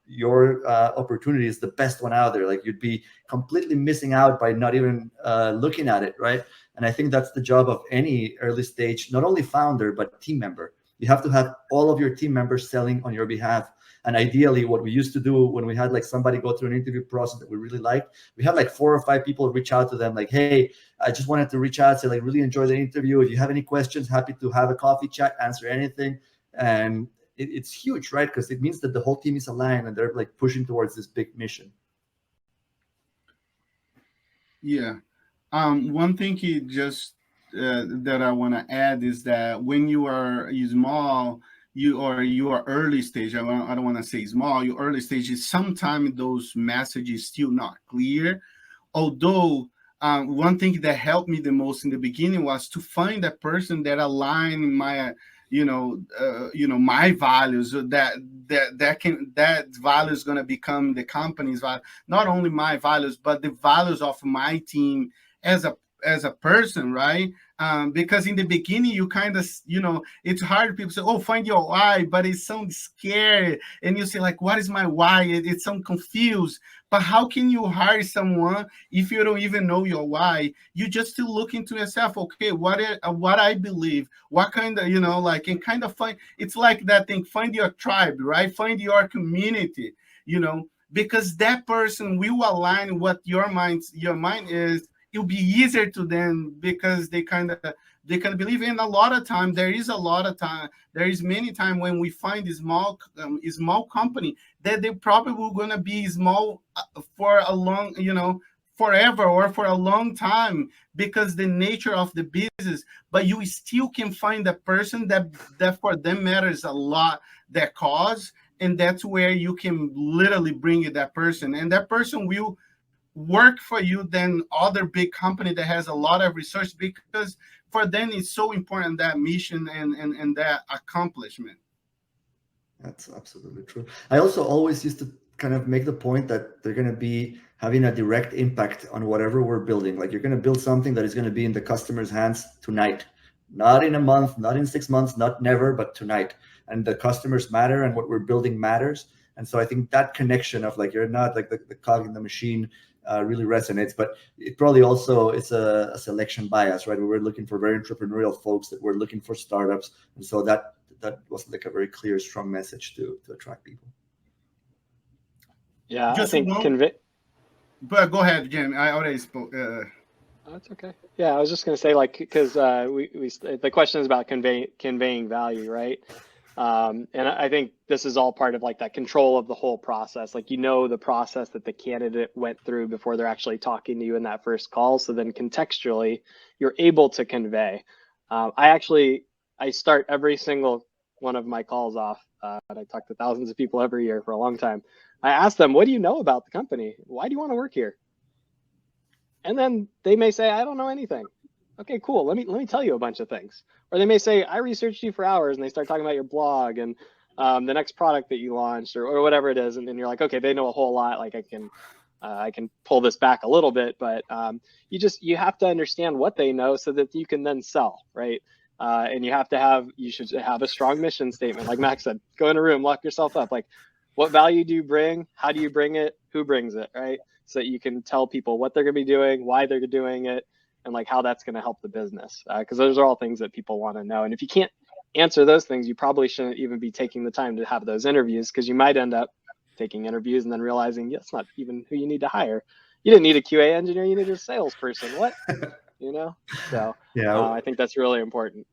your opportunity is the best one out there. Like, you'd be completely missing out by not even looking at it, right? And I think that's the job of any early stage, not only founder, but team member. You have to have all of your team members selling on your behalf. And ideally, what we used to do when we had like somebody go through an interview process that we really liked, we had like 4 or 5 people reach out to them like, hey, I just wanted to reach out, say like, really enjoy the interview. If you have any questions, happy to have a coffee chat, answer anything. And it's huge, right? Because it means that the whole team is aligned and they're like pushing towards this big mission. Yeah. One thing that I want to add is that when you are small, you are early stage. I don't want to say small. Your early stage is sometimes those messages still not clear. Although one thing that helped me the most in the beginning was to find a person that align my my values, that value is going to become the company's value, not only my values but the values of my team as a person, right? Because in the beginning you kind of, it's hard. People say, oh, find your why, but it sounds scary, and you say like, what is my why? It sounds confused. But how can you hire someone if you don't even know your why? You just still look into yourself. Okay, what I believe, what kind of, and kind of find. It's like that thing. Find your tribe, right? Find your community. Because that person will align what your mind is it'll be easier to them because they kind of believe. In a lot of time, there is many time when we find a small company that they probably going to be small for a long, forever or for a long time, because the nature of the business. But you still can find a person that for them matters a lot, that cause, and that's where you can literally bring in that person, and that person will work for you than other big company that has a lot of research, because for them it's so important, that mission and that accomplishment. That's absolutely true. I also always used to kind of make the point that they're going to be having a direct impact on whatever we're building. Like, you're going to build something that is going to be in the customer's hands tonight, not in a month, not in 6 months, not never, but tonight. And the customers matter, and what we're building matters. And so I think that connection of, like, you're not like the cog in the machine really resonates. But it probably also is a selection bias, right? We're looking for very entrepreneurial folks, that we're looking for startups. And so that was like a very clear, strong message to attract people. Yeah, Just I think but go ahead, Jim. I already spoke. Oh, that's okay. Yeah, I was just going to say, like, because the question is about conveying value, right? And I think this is all part of like that control of the whole process. Like, the process that the candidate went through before they're actually talking to you in that first call. So then contextually, you're able to convey. I start every single one of my calls off, and I talk to thousands of people every year for a long time. I ask them, what do you know about the company? Why do you want to work here? And then they may say, I don't know anything. Okay, cool. Let me tell you a bunch of things. Or they may say, I researched you for hours, and they start talking about your blog and the next product that you launched, or whatever it is. And then you're like, okay, they know a whole lot. Like, I can pull this back a little bit, but you have to understand what they know so that you can then sell, right? And you should have a strong mission statement. Like Max said, go in a room, lock yourself up. Like, what value do you bring? How do you bring it? Who brings it, right? So that you can tell people what they're going to be doing, why they're doing it, and like how that's going to help the business. Because those are all things that people want to know. And if you can't answer those things, you probably shouldn't even be taking the time to have those interviews, because you might end up taking interviews and then realizing that's not even who you need to hire. You didn't need a QA engineer, you needed a salesperson. What? So Yeah, I think that's really important.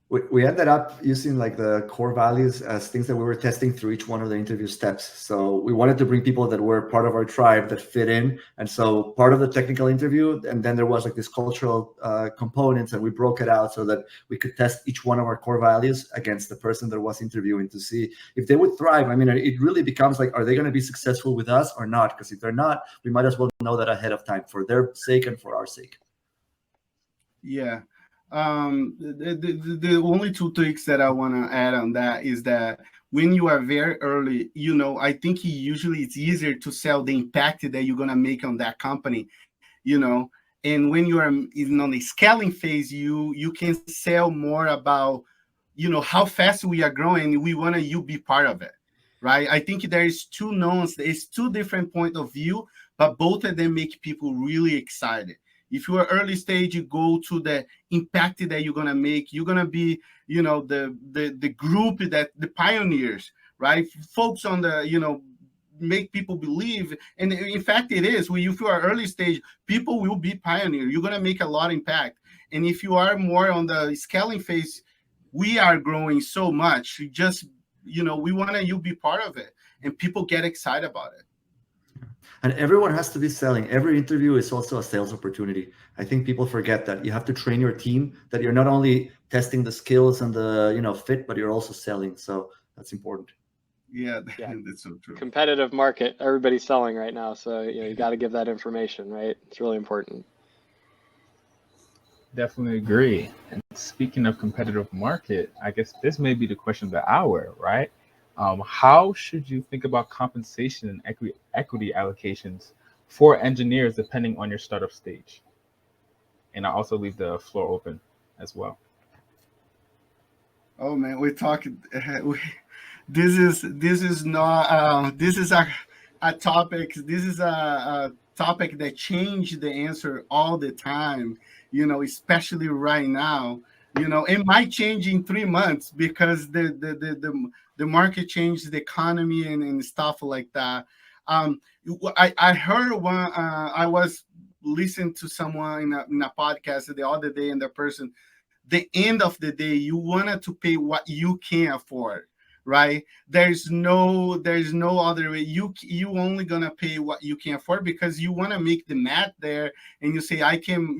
we ended up using like the core values as things that we were testing through each one of the interview steps. So we wanted to bring people that were part of our tribe, that fit in. And so part of the technical interview, and then there was like this cultural components, and we broke it out so that we could test each one of our core values against the person that was interviewing to see if they would thrive. I mean, it really becomes like, are they going to be successful with us or not? Because if they're not, we might as well know that ahead of time, for their sake and for our sake. Yeah. The only two tweaks that I want to add on that is that when you are very early, I think usually it's easier to sell the impact that you're going to make on that company, and when you are on the scaling phase, you can sell more about, how fast we are growing. We want you be part of it, right? I think there is two knowns. It's two different point of view, but both of them make people really excited. If you are early stage, you go to the impact that you're gonna make. You're gonna be, the group that the pioneers, right? Folks on the, make people believe. And in fact, it is. If you are early stage, people will be pioneer. You're gonna make a lot of impact. And if you are more on the scaling phase, we are growing so much. We want you be part of it, and people get excited about it. And everyone has to be selling. Every interview is also a sales opportunity. I think people forget that you have to train your team, that you're not only testing the skills and the fit, but you're also selling. So that's important. Yeah, that's so true. Competitive market. Everybody's selling right now. So you got to give that information, right? It's really important. Definitely agree. And speaking of competitive market, I guess this may be the question of the hour, right? How should you think about compensation and equity allocations for engineers depending on your startup stage? And I also leave the floor open as well. Oh man, we're talking. This is not. This is a topic. This is a topic that changed the answer all the time. Especially right now. It might change in 3 months because the market changed, the economy and stuff like that. I heard one. I was listened to someone in a podcast the other day, and the person, the end of the day, you wanted to pay what you can afford, right? There's no other way. You only gonna pay what you can afford, because you want to make the math there, and you say, I can,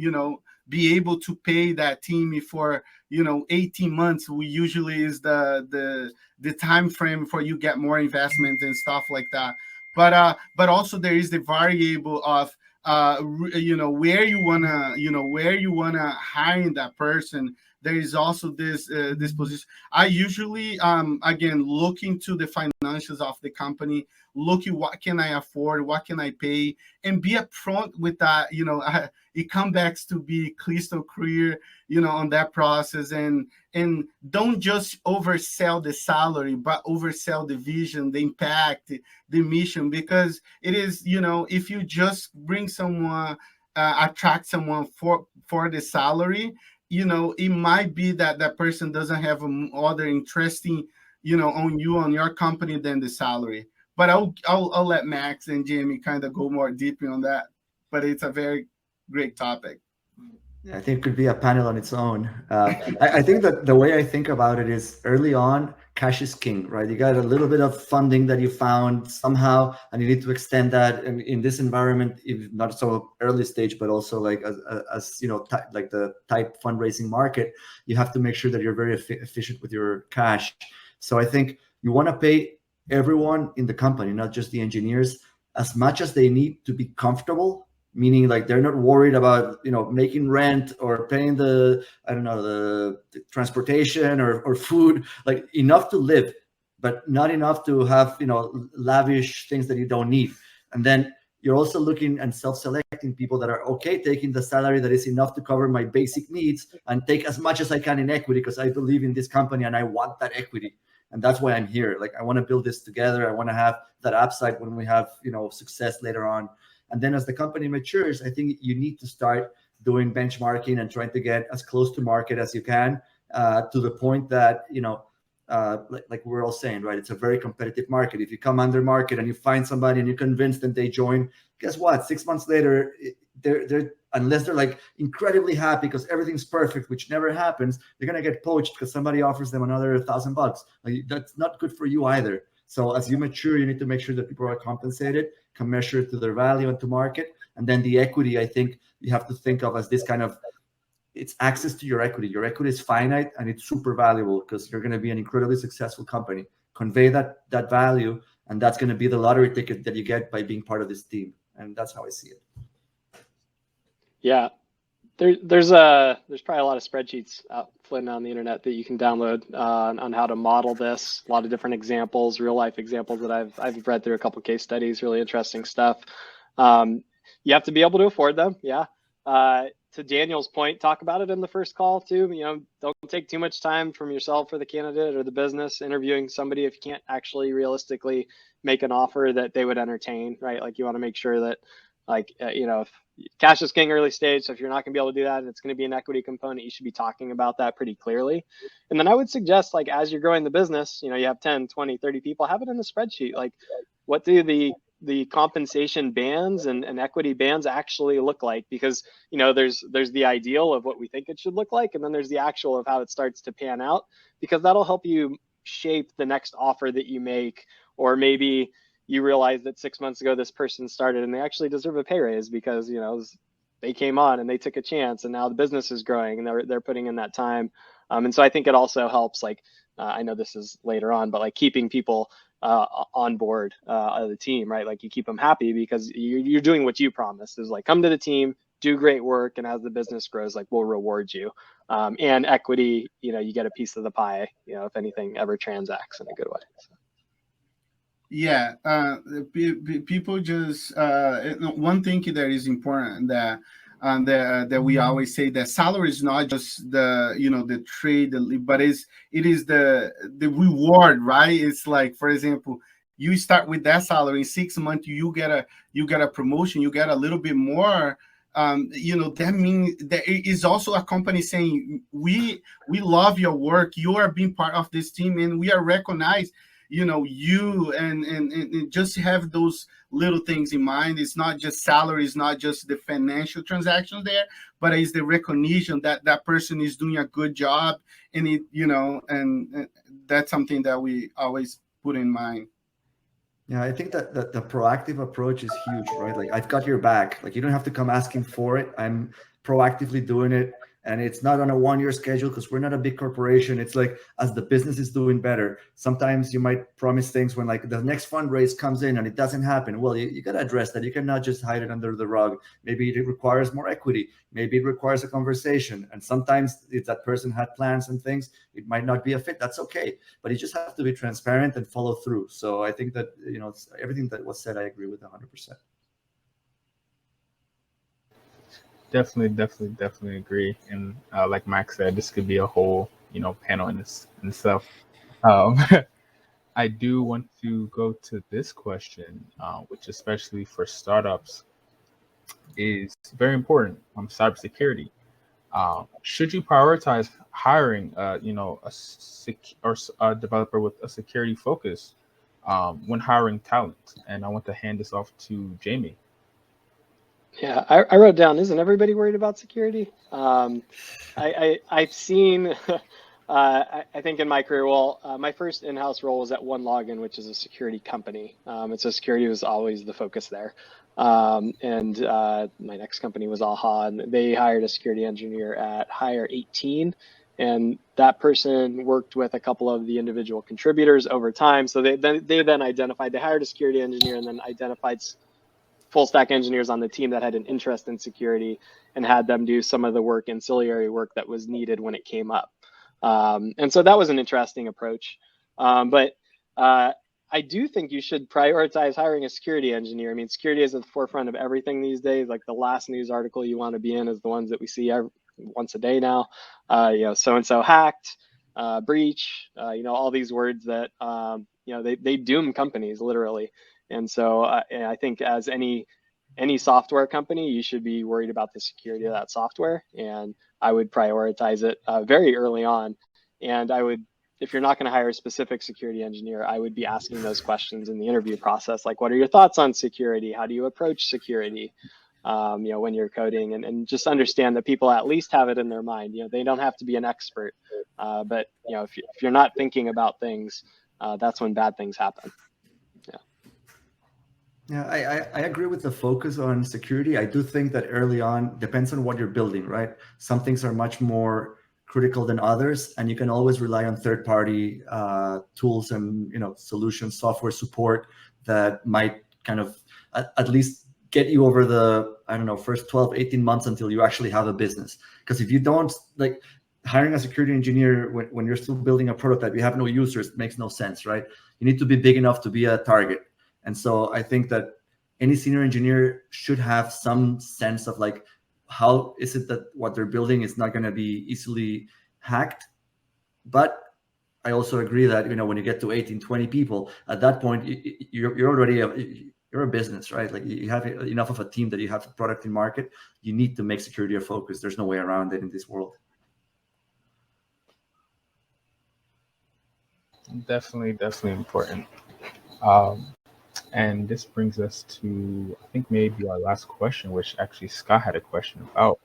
be able to pay that team for 18 months. We usually is the time frame for you get more investment and stuff like that. But also there is the variable of where you wanna hire that person. There is also this position. I usually again look into the financials of the company, look at what can I afford, what can I pay, and be upfront with that. It comes back to be crystal clear, on that process, and don't just oversell the salary, but oversell the vision, the impact, the mission, because it is, if you just bring someone, attract someone for the salary, it might be that that person doesn't have other interesting, on your company than the salary. But I'll let Max and Jamie kind of go more deeply on that. But it's a very great topic. Yeah, I think it could be a panel on its own. I think that the way I think about it is early on, cash is king, right? You got a little bit of funding that you found somehow, and you need to extend that. And in this environment, if not so early stage, but also like as like the tight fundraising market, you have to make sure that you're very efficient with your cash. So I think you want to pay everyone in the company, not just the engineers, as much as they need to be comfortable, meaning like they're not worried about making rent or paying the transportation or food, like enough to live, but not enough to have lavish things that you don't need. And then you're also looking and self-selecting people that are okay taking the salary that is enough to cover my basic needs and take as much as I can in equity, because I believe in this company and I want that equity. And that's why I'm here. Like, I want to build this together. I want to have that upside when we have success later on. And then as the company matures, I think you need to start doing benchmarking and trying to get as close to market as you can, to the point that, like we're all saying, right? It's a very competitive market. If you come under market and you find somebody and you convince them they join, guess what? 6 months later, they're unless they're like incredibly happy because everything's perfect, which never happens, they're going to get poached because somebody offers them another $1,000. Like, that's not good for you either. So as you mature, you need to make sure that people are compensated, can measure to their value and to market. And then the equity, I think you have to think of as this kind of, it's access to your equity. Your equity is finite and it's super valuable because you're going to be an incredibly successful company. Convey that value, and that's going to be the lottery ticket that you get by being part of this team. And that's how I see it. Yeah. There's probably a lot of spreadsheets out floating on the internet that you can download on how to model this. A lot of different examples, real life examples that I've read through, a couple case studies, really interesting stuff. You have to be able to afford them. Yeah. To Daniel's point, talk about it in the first call too. Don't take too much time from yourself or the candidate or the business interviewing somebody if you can't actually realistically make an offer that they would entertain, right? Like, you want to make sure that, like, if cash is king early stage. So if you're not going to be able to do that and it's going to be an equity component, you should be talking about that pretty clearly. And then I would suggest, like, as you're growing the business, you have 10, 20, 30 people, have it in the spreadsheet. Like, what do the compensation bands and equity bands actually look like? Because, there's the ideal of what we think it should look like. And then there's the actual of how it starts to pan out, because that'll help you shape the next offer that you make. Or maybe you realize that 6 months ago this person started and they actually deserve a pay raise because they came on and they took a chance, and now the business is growing and they're putting in that time. And so I think it also helps, like, I know this is later on, but like keeping people on board of the team, right? Like, you keep them happy because you're doing what you promised, is like, come to the team, do great work, and as the business grows, like, we'll reward you. And equity, you get a piece of the pie, if anything ever transacts in a good way. So. Yeah, people just one thing that is important, that we always say, that salary is not just the trade, but it is the reward, right? It's like, for example, you start with that salary, in 6 months you get a promotion, you get a little bit more. That means that it is also a company saying, we love your work, you are being part of this team, and we are recognized. you and just have those little things in mind. It's not just salary, it's not just the financial transactions there, but it's the recognition that that person is doing a good job, and and that's something that we always put in mind. Yeah, I think that the proactive approach is huge, right? Like I've got your back. Like you don't have to come asking for it. I'm proactively doing it. And it's not on a 1 year schedule because we're not a big corporation. It's like as the business is doing better, sometimes you might promise things when like the next fundraise comes in and it doesn't happen. Well, you got to address that. You cannot just hide it under the rug. Maybe it requires more equity. Maybe it requires a conversation. And sometimes if that person had plans and things, it might not be a fit. That's okay. But you just have to be transparent and follow through. So I think that, everything that was said, I agree with 100%. Definitely agree. And like Max said, this could be a whole, panel in itself. I do want to go to this question, which especially for startups is very important. Cybersecurity. Should you prioritize hiring, a developer with a security focus when hiring talent? And I want to hand this off to Jamie. Yeah, I wrote down, isn't everybody worried about security? I've seen, I think in my career, my first in-house role was at OneLogin, which is a security company. And so security was always the focus there. And my next company was AHA, and they hired a security engineer at Hire 18. And that person worked with a couple of the individual contributors over time. So they then identified, they hired a security engineer and then identified full stack engineers on the team that had an interest in security and had them do some of the work, ancillary work that was needed when it came up. And so that was an interesting approach. But I do think you should prioritize hiring a security engineer. I mean, security is at the forefront of everything these days. Like the last news article you want to be in is the ones that we see once a day now. So-and-so hacked, breach, all these words that, they doom companies literally. And so I think as any software company, you should be worried about the security of that software. And I would prioritize it very early on. And if you're not going to hire a specific security engineer, I would be asking those questions in the interview process. Like, what are your thoughts on security? How do you approach security? When you're coding, and just understand that people at least have it in their mind. They don't have to be an expert. But if you're not thinking about things, that's when bad things happen. Yeah, I agree with the focus on security. I do think that early on, depends on what you're building, right? Some things are much more critical than others, and you can always rely on third-party tools and solutions, software support that might kind of at least get you over the, first 12, 18 months until you actually have a business. Because if you don't, like hiring a security engineer when you're still building a prototype, you have no users, makes no sense, right? You need to be big enough to be a target. And so I think that any senior engineer should have some sense of like, how is it that what they're building is not going to be easily hacked? But I also agree that, when you get to 18, 20 people, at that point, you're already you're a business, right? Like you have enough of a team that you have a product in market. You need to make security a focus. There's no way around it in this world. Definitely important. And this brings us to, I think, maybe our last question, which actually Scott had a question about.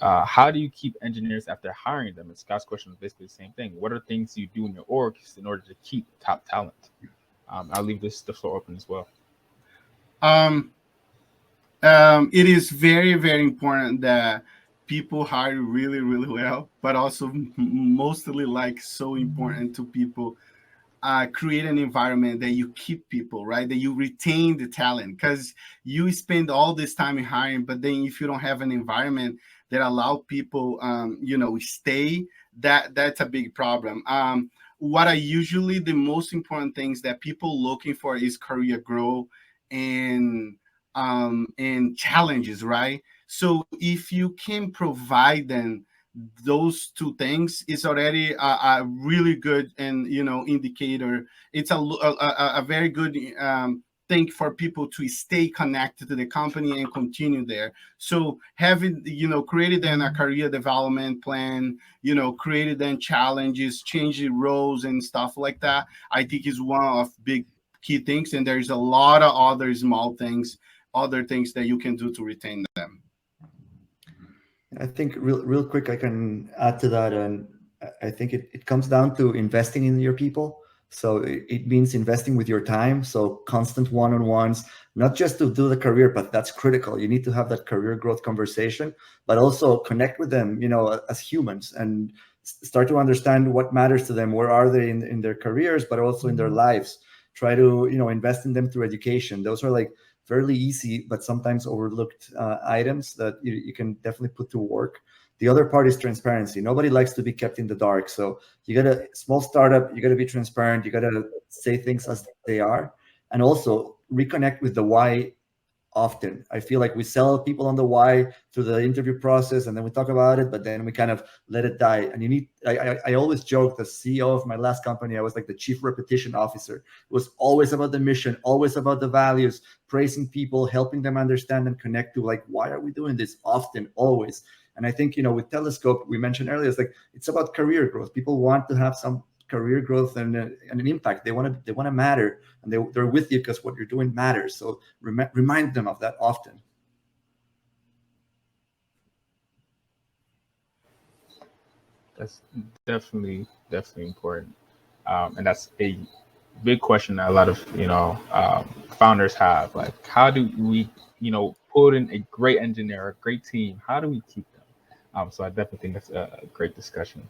How do you keep engineers after hiring them? And Scott's question is basically the same thing. What are things you do in your orgs in order to keep top talent? I'll leave the floor open as well. It is very, very important that people hire really, really well, but also mostly so important to people, create an environment that you keep people, right? That you retain the talent, because you spend all this time in hiring, but then if you don't have an environment that allow people, stay, that's a big problem. What I usually, the most important things that people looking for is career growth and challenges, right? So if you can provide them those two things, is already a really good and indicator. It's a very good think for people to stay connected to the company and continue there. So having, created then a career development plan, created then challenges, changing roles and stuff like that, I think is one of big key things. And there's a lot of other small things, other things that you can do to retain them. I think real quick, I can add to that. And I think it comes down to investing in your people. So it means investing with your time. So constant one-on-ones, not just to do the career, but that's critical. You need to have that career growth conversation, but also connect with them, as humans, and start to understand what matters to them. Where are they in their careers, but also in their lives. Try to, invest in them through education. Those are like fairly easy, but sometimes overlooked items that you can definitely put to work. The other part is transparency. Nobody likes to be kept in the dark. So you got a small startup, you got to be transparent. You got to say things as they are, and also reconnect with the why often. I feel like we sell people on the why through the interview process, and then we talk about it, but then we kind of let it die. And I always joke, the CEO of my last company, I was like the chief repetition officer. It was always about the mission, always about the values, praising people, helping them understand and connect to like, why are we doing this often, always. And I think, with Telescope, we mentioned earlier, it's about career growth. People want to have some career growth and an impact. They want to matter, and they're with you because what you're doing matters. So remind them of that often. That's definitely important, and that's a big question that a lot of founders have. Like, how do we put in a great engineer, a great team? How do we keep them? So I definitely think that's a great discussion.